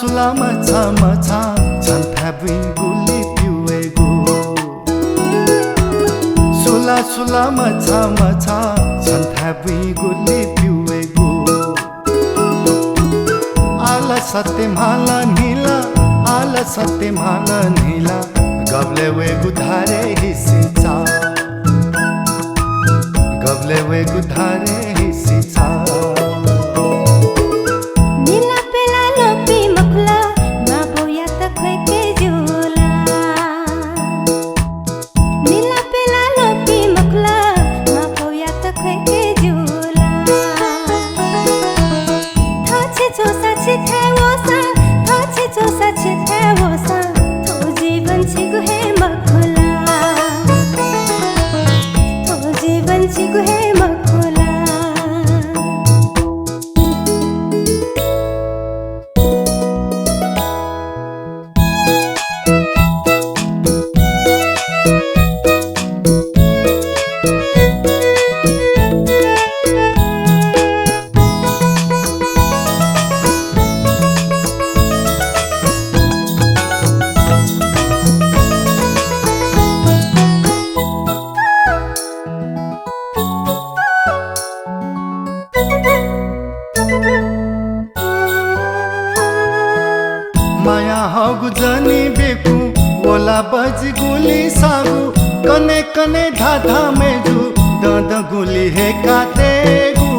Sula macha macha chantabi guli piwegu Sula macha macha chantabi guli piwegu Ala sate mala nila Gable wegu dhare hisicha Gable wegu dhare hisicha माया हगु जनी बेकु बोला बज गुली सागु कने कने धाधा मेजु दंद गुली है काते गु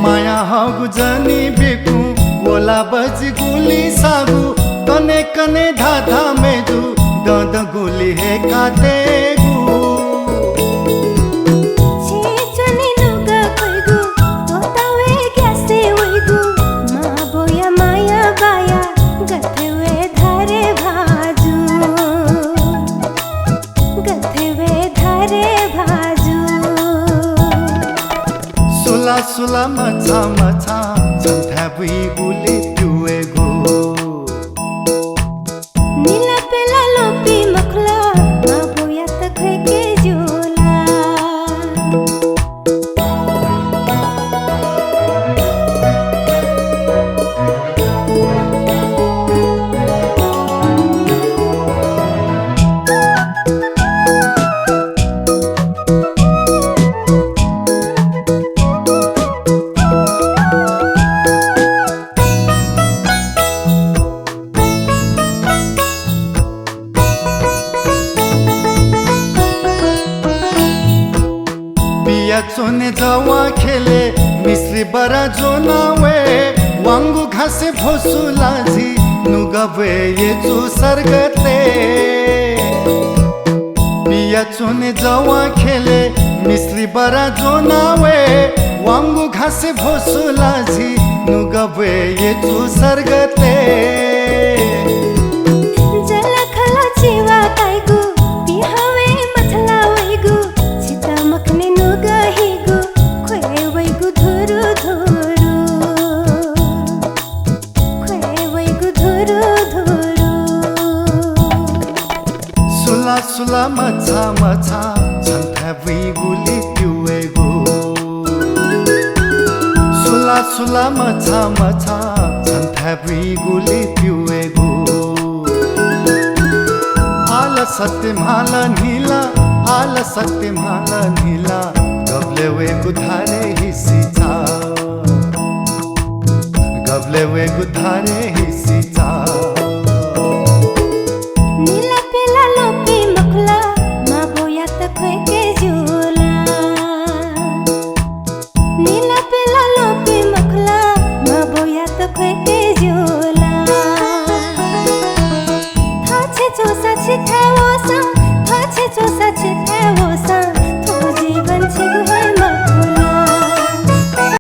माया हगु जनी बेकु बोला बज गुली सागु कने कने धाधा मेजु दंद गुली है काते गु Sula macha macha chantabi guli piwegu Nila pela lopi makla maboya takhe ke jula चोने जवा खेले मिश्री बरा जो नावे वांगु घासे भोसुलाजी नुगवे ये चू सरगते पिया चोने जवा खेले मिश्री बरा जो नावे वांगु घासे भोसुलाजी नुगवे ये चू सरगते जला खला जीवा कायगु बिहावे मथला वैगु चिता मखने Sula macha macha chantabi guli piwegu Sula macha macha chantabi guli piwegu Ala satte mala nila Gable wegu dhare hisicha Gable wegu dhare hisicha